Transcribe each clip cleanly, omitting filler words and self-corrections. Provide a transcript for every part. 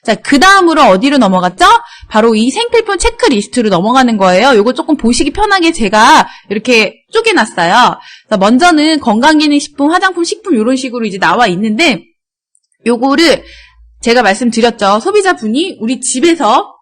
자, 그 다음으로 어디로 넘어갔죠? 바로 이 생필품 체크리스트로 넘어가는 거예요. 요거 조금 보시기 편하게 제가 이렇게 쪼개놨어요. 자, 먼저는 건강기능식품, 화장품, 식품 이런 식으로 이제 나와 있는데 요거를 제가 말씀드렸죠. 소비자분이 우리 집에서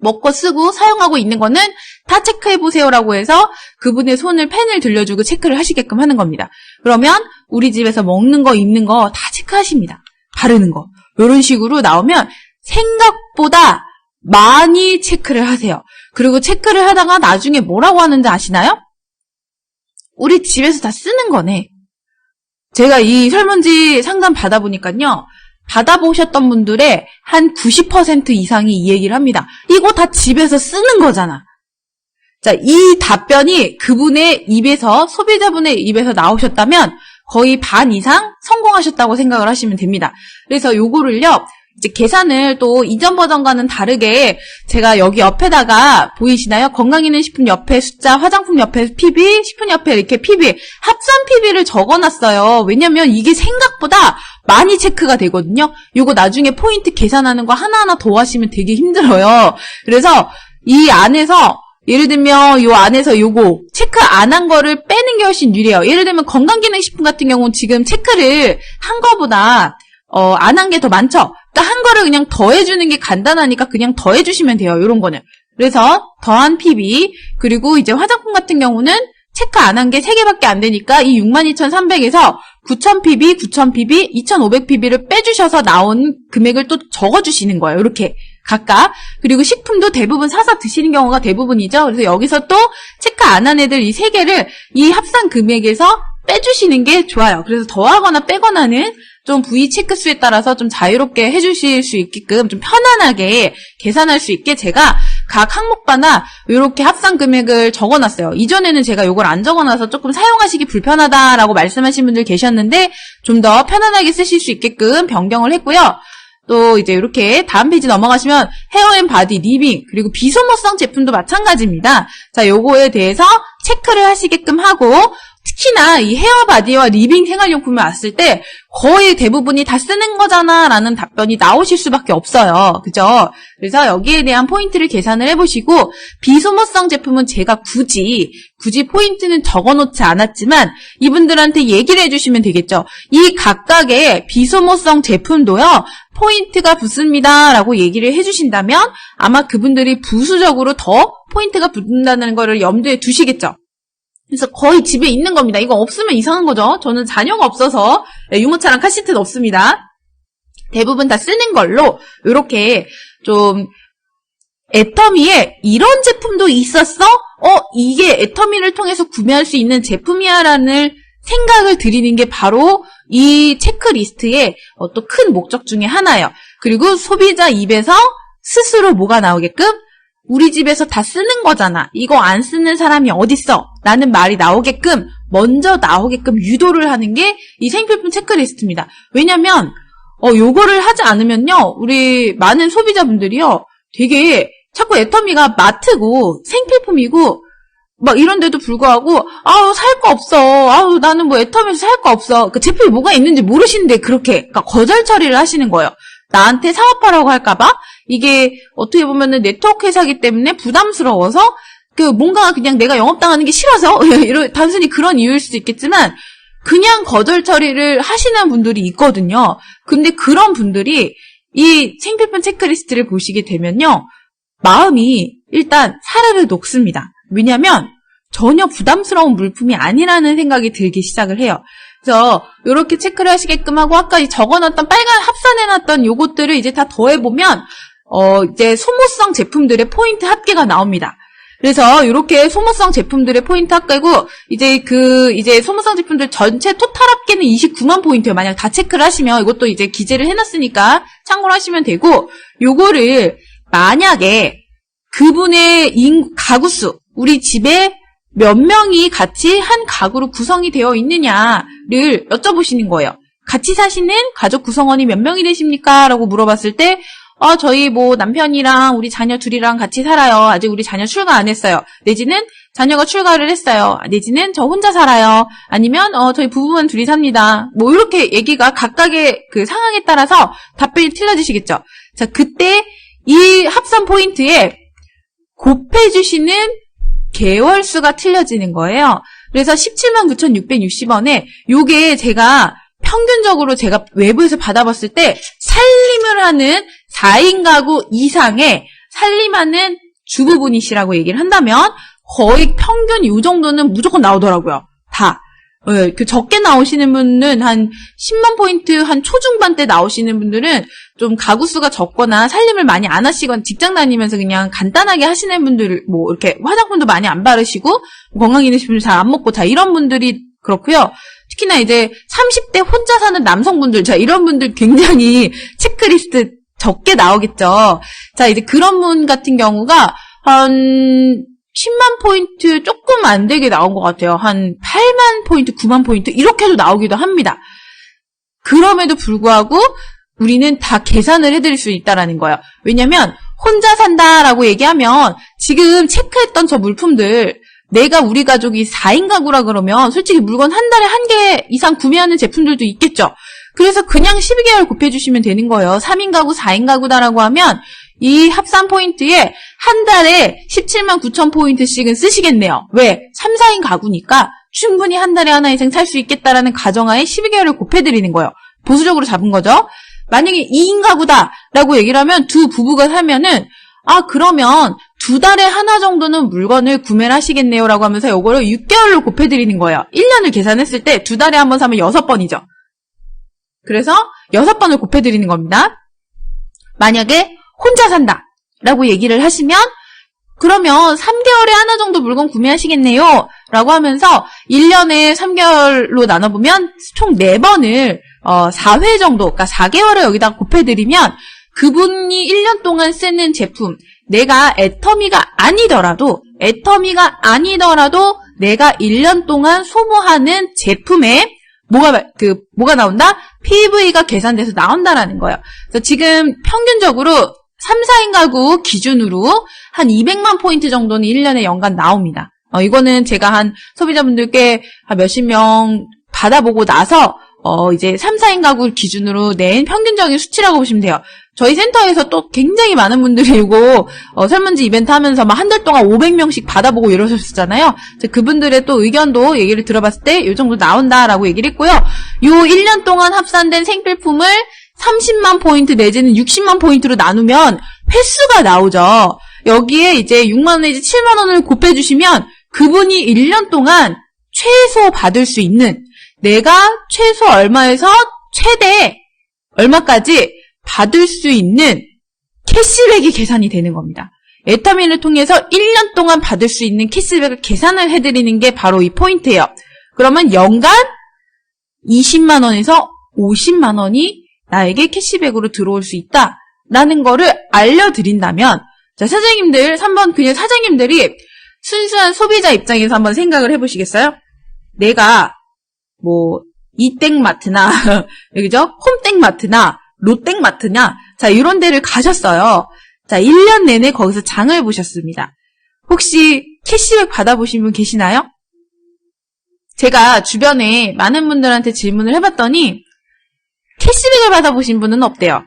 먹고 쓰고 사용하고 있는 거는 다 체크해보세요라고 해서 그분의 손을 펜을 들려주고 체크를 하시게끔 하는 겁니다. 그러면 우리 집에서 먹는 거, 입는 거 다 체크하십니다. 바르는 거. 이런 식으로 나오면 생각보다 많이 체크를 하세요. 그리고 체크를 하다가 나중에 뭐라고 하는지 아시나요? 우리 집에서 다 쓰는 거네. 제가 이 설문지 상담 받아보니까요. 받아보셨던 분들의 한 90% 이상이 이 얘기를 합니다. 이거 다 집에서 쓰는 거잖아. 자, 이 답변이 그분의 입에서, 소비자분의 입에서 나오셨다면 거의 반 이상 성공하셨다고 생각을 하시면 됩니다. 그래서 요거를요, 이제 계산을 또 이전 버전과는 다르게 제가 여기 옆에다가 보이시나요? 건강기능식품 옆에 숫자, 화장품 옆에 PB, 식품 옆에 이렇게 PB, 합산 PB를 적어놨어요. 왜냐면 이게 생각보다 많이 체크가 되거든요. 요거 나중에 포인트 계산하는 거 하나하나 더 하시면 되게 힘들어요. 그래서 이 안에서 예를 들면 요 안에서 요거 체크 안 한 거를 빼는 게 훨씬 유리해요. 예를 들면 건강기능식품 같은 경우는 지금 체크를 한 거보다 안 한 게 더 많죠. 그러니까 한 거를 그냥 더해주는 게 간단하니까 그냥 더해주시면 돼요. 요런 거는. 그래서 더한 PB 그리고 이제 화장품 같은 경우는 체크 안 한 게 3개밖에 안 되니까 이 62,300에서 9,000pb, 9,000pb, 2,500pb를 빼주셔서 나온 금액을 또 적어주시는 거예요. 이렇게 각각. 그리고 식품도 대부분 사서 드시는 경우가 대부분이죠. 그래서 여기서 또 체크 안 한 애들 이 3개를 이 합산 금액에서 빼주시는 게 좋아요. 그래서 더하거나 빼거나는 좀 부위 체크 수에 따라서 좀 자유롭게 해주실 수 있게끔 좀 편안하게 계산할 수 있게 제가 각 항목마다 이렇게 합산 금액을 적어놨어요. 이전에는 제가 이걸 안 적어놔서 조금 사용하시기 불편하다라고 말씀하신 분들 계셨는데 좀 더 편안하게 쓰실 수 있게끔 변경을 했고요. 또 이제 이렇게 다음 페이지 넘어가시면 헤어앤바디, 리빙 그리고 비소모성 제품도 마찬가지입니다. 자, 요거에 대해서 체크를 하시게끔 하고 특히나 이 헤어바디와 리빙 생활용품이 왔을 때 거의 대부분이 다 쓰는 거잖아 라는 답변이 나오실 수밖에 없어요. 그죠? 그래서 여기에 대한 포인트를 계산을 해보시고 비소모성 제품은 제가 굳이 포인트는 적어놓지 않았지만 이분들한테 얘기를 해주시면 되겠죠. 이 각각의 비소모성 제품도요. 포인트가 붙습니다 라고 얘기를 해주신다면 아마 그분들이 부수적으로 더 포인트가 붙는다는 거를 염두에 두시겠죠. 그래서 거의 집에 있는 겁니다. 이거 없으면 이상한 거죠. 저는 자녀가 없어서 유모차랑 카시트는 없습니다. 대부분 다 쓰는 걸로 이렇게 좀 애터미에 이런 제품도 있었어? 이게 애터미를 통해서 구매할 수 있는 제품이야 라는 생각을 드리는 게 바로 이 체크리스트의 또 큰 목적 중에 하나예요. 그리고 소비자 입에서 스스로 뭐가 나오게끔 우리 집에서 다 쓰는 거잖아. 이거 안 쓰는 사람이 어딨어? 라는 말이 나오게끔 먼저 나오게끔 유도를 하는 게 이 생필품 체크리스트입니다. 왜냐면 요거를 하지 않으면요. 우리 많은 소비자분들이요. 되게 자꾸 애터미가 마트고 생필품이고 막 이런데도 불구하고 살 거 없어. 나는 뭐 애터미에서 살 거 없어. 그 제품이 뭐가 있는지 모르시는데 그렇게 그러니까 거절 처리를 하시는 거예요. 나한테 사업하라고 할까봐 이게 어떻게 보면은 네트워크 회사기 때문에 부담스러워서 뭔가 그냥 내가 영업당하는 게 싫어서 단순히 그런 이유일 수도 있겠지만 그냥 거절 처리를 하시는 분들이 있거든요. 근데 그런 분들이 이 생필품 체크리스트를 보시게 되면요. 마음이 일단 사르르 녹습니다. 왜냐면 전혀 부담스러운 물품이 아니라는 생각이 들기 시작을 해요. 그래서 이렇게 체크를 하시게끔 하고 아까 적어놨던 빨간 합산해놨던 요것들을 이제 다 더해보면 이제 소모성 제품들의 포인트 합계가 나옵니다. 그래서 이렇게 소모성 제품들의 포인트 합계고 이제 소모성 제품들 전체 토탈 합계는 29만 포인트예요. 만약 다 체크를 하시면 이것도 이제 기재를 해놨으니까 참고를 하시면 되고 요거를 만약에 그분의 가구수 우리 집에 몇 명이 같이 한 가구로 구성이 되어 있느냐를 여쭤보시는 거예요. 같이 사시는 가족 구성원이 몇 명이 되십니까? 라고 물어봤을 때 저희 뭐 남편이랑 우리 자녀 둘이랑 같이 살아요. 아직 우리 자녀 출가 안 했어요. 내지는 자녀가 출가를 했어요. 내지는 저 혼자 살아요. 아니면 저희 부부만 둘이 삽니다. 뭐 이렇게 얘기가 각각의 그 상황에 따라서 답변이 틀려지시겠죠. 자, 그때 이 합산 포인트에 곱해주시는 개월수가 틀려지는 거예요. 그래서 179,660원에 요게 제가 평균적으로 제가 외부에서 받아봤을 때 살림을 하는 4인 가구 이상의 살림하는 주부분이시라고 얘기를 한다면 거의 평균 이 정도는 무조건 나오더라고요. 다. 그 적게 나오시는 분은 한 10만 포인트 한 초중반 때 나오시는 분들은 좀 가구 수가 적거나 살림을 많이 안 하시거나 직장 다니면서 그냥 간단하게 하시는 분들 뭐 이렇게 화장품도 많이 안 바르시고 건강기능식품을 잘 안 먹고 자 이런 분들이 그렇고요. 특히나 이제 30대 혼자 사는 남성분들 자 이런 분들 굉장히 체크리스트 적게 나오겠죠. 자 이제 그런 분 같은 경우가 한 10만 포인트 조금 안 되게 나온 것 같아요. 한 8만 포인트, 9만 포인트 이렇게도 나오기도 합니다. 그럼에도 불구하고 우리는 다 계산을 해드릴 수 있다라는 거예요. 왜냐면 혼자 산다라고 얘기하면 지금 체크했던 저 물품들 내가 우리 가족이 4인 가구라 그러면 솔직히 물건 한 달에 한 개 이상 구매하는 제품들도 있겠죠. 그래서 그냥 12개월 곱해주시면 되는 거예요. 3인 가구, 4인 가구다라고 하면 이 합산 포인트에 한 달에 17만 9천 포인트씩은 쓰시겠네요. 왜? 3, 4인 가구니까 충분히 한 달에 하나 이상 살 수 있겠다라는 가정하에 12개월을 곱해드리는 거예요. 보수적으로 잡은 거죠. 만약에 2인 가구다라고 얘기를 하면 두 부부가 살면은 그러면 2달에 하나 정도는 물건을 구매를 하시겠네요 라고 하면서 요거를 6개월로 곱해드리는 거예요. 1년을 계산했을 때 2달에 한 번 사면 6번이죠. 그래서 6번을 곱해드리는 겁니다. 만약에 혼자 산다 라고 얘기를 하시면 그러면 3개월에 하나 정도 물건 구매하시겠네요 라고 하면서 1년에 3개월로 나눠보면 총 4번을 4회 정도 그러니까 4개월을 여기다가 곱해드리면 그분이 1년 동안 쓰는 제품 내가 애터미가 아니더라도 내가 1년 동안 소모하는 제품에 뭐가 나온다? PV가 계산돼서 나온다라는 거예요. 그래서 지금 평균적으로 3, 4인 가구 기준으로 한 200만 포인트 정도는 1년에 연간 나옵니다. 이거는 제가 한 소비자분들께 한 몇십 명 받아보고 나서 이제 3, 4인 가구 기준으로 낸 평균적인 수치라고 보시면 돼요. 저희 센터에서 또 굉장히 많은 분들이 이거 설문지 이벤트 하면서 막 한 달 동안 500명씩 받아보고 이러셨잖아요. 그분들의 또 의견도 얘기를 들어봤을 때 이 정도 나온다라고 얘기를 했고요. 요 1년 동안 합산된 생필품을 30만 포인트 내지는 60만 포인트로 나누면 횟수가 나오죠. 여기에 이제 6만 원 내지 7만 원을 곱해주시면 그분이 1년 동안 최소 받을 수 있는 내가 최소 얼마에서 최대 얼마까지 받을 수 있는 캐시백이 계산이 되는 겁니다. 애터미를 통해서 1년 동안 받을 수 있는 캐시백을 계산을 해드리는 게 바로 이 포인트예요. 그러면 연간 20만 원에서 50만 원이 나에게 캐시백으로 들어올 수 있다라는 거를 알려드린다면 자 사장님들 한번 그냥 사장님들이 순수한 소비자 입장에서 한번 생각을 해보시겠어요? 내가 뭐 이땡마트나 그죠? 홈땡마트나 롯땡마트냐 자 이런 데를 가셨어요. 자 1년 내내 거기서 장을 보셨습니다. 혹시 캐시백 받아보신 분 계시나요? 제가 주변에 많은 분들한테 질문을 해봤더니 캐시백을 받아보신 분은 없대요.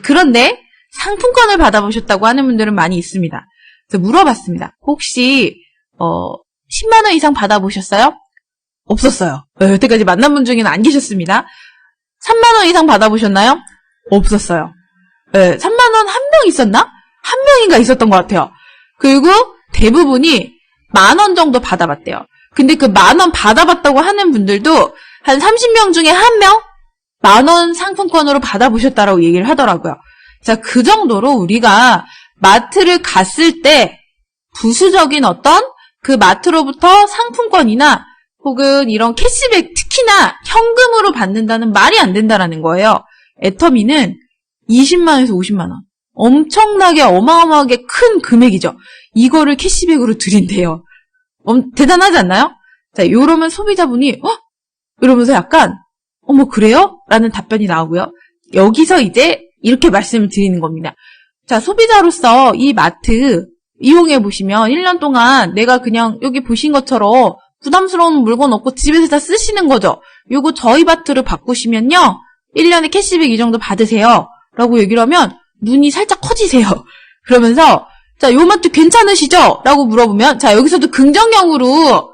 그런데 상품권을 받아보셨다고 하는 분들은 많이 있습니다. 그래서 물어봤습니다. 혹시 10만 원 이상 받아보셨어요? 없었어요. 여태까지 만난 분 중에는 안 계셨습니다. 3만 원 이상 받아보셨나요? 없었어요. 3만 원 한 명 있었나? 한 명인가 있었던 것 같아요. 그리고 대부분이 10,000원 정도 받아봤대요. 근데 그 10,000원 받아봤다고 하는 분들도 한 30명 중에 1명? 10,000원 상품권으로 받아보셨다라고 얘기를 하더라고요. 자, 그 정도로 우리가 마트를 갔을 때 부수적인 어떤 그 마트로부터 상품권이나 혹은 이런 캐시백 특히나 현금으로 받는다는 말이 안 된다라는 거예요. 애터미는 20만원에서 50만원. 엄청나게 어마어마하게 큰 금액이죠. 이거를 캐시백으로 드린대요. 대단하지 않나요? 자, 이러면 소비자분이 이러면서 약간 어머 그래요? 라는 답변이 나오고요. 여기서 이제 이렇게 말씀을 드리는 겁니다. 자, 소비자로서 이 마트 이용해 보시면 1년 동안 내가 그냥 여기 보신 것처럼 부담스러운 물건 없고 집에서 다 쓰시는 거죠. 요거 저희 마트로 바꾸시면요. 1년에 캐시백 이 정도 받으세요. 라고 얘기를 하면 눈이 살짝 커지세요. 그러면서 자, 요 마트 괜찮으시죠? 라고 물어보면 자, 여기서도 긍정형으로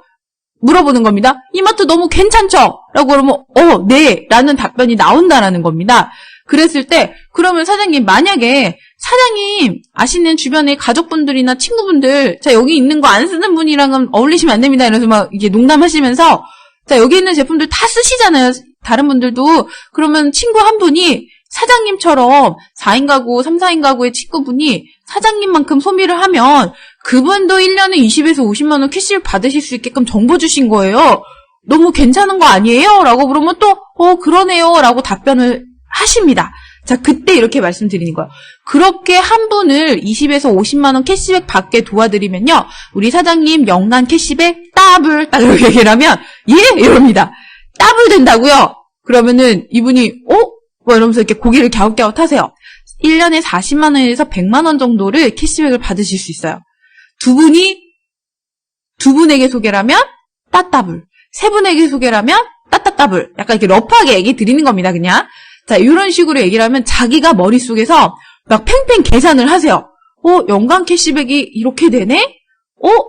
물어보는 겁니다. 이 마트 너무 괜찮죠? 라고 그러면 네 라는 답변이 나온다라는 겁니다. 그랬을 때 그러면 사장님 만약에 사장님 아시는 주변에 가족분들이나 친구분들 자 여기 있는 거 안 쓰는 분이랑은 어울리시면 안 됩니다. 이러면서 막 이게 농담하시면서 자 여기 있는 제품들 다 쓰시잖아요. 다른 분들도. 그러면 친구 한 분이 사장님처럼 4인 가구, 3, 4인 가구의 친구분이 사장님만큼 소비를 하면 그분도 1년에 20에서 50만 원 캐시를 받으실 수 있게끔 정보 주신 거예요. 너무 괜찮은 거 아니에요? 라고 그러면 또 그러네요. 라고 답변을 하십니다. 자, 그때 이렇게 말씀드리는 거예요. 그렇게 한 분을 20에서 50만 원 캐시백 받게 도와드리면요. 우리 사장님 연간 캐시백 더블 딱 이렇게 얘기를 하면 예? 이럽니다. 더블 된다고요? 그러면은 이분이 뭐 이러면서 이렇게 고개를 갸웃갸웃 하세요. 1년에 40만 원에서 100만 원 정도를 캐시백을 받으실 수 있어요. 두 분에게 소개를 하면 따따블. 세 분에게 소개를 하면 따따따블. 약간 이렇게 러프하게 얘기 드리는 겁니다, 그냥. 자, 이런 식으로 얘기를 하면 자기가 머릿속에서 막 팽팽 계산을 하세요. 연간 캐시백이 이렇게 되네?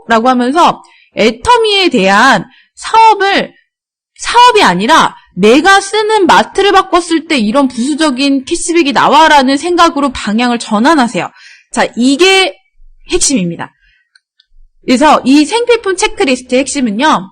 라고 하면서 애터미에 대한 사업이 아니라 내가 쓰는 마트를 바꿨을 때 이런 부수적인 캐시백이 나와라는 생각으로 방향을 전환하세요. 자, 이게 핵심입니다. 그래서 이 생필품 체크리스트의 핵심은요.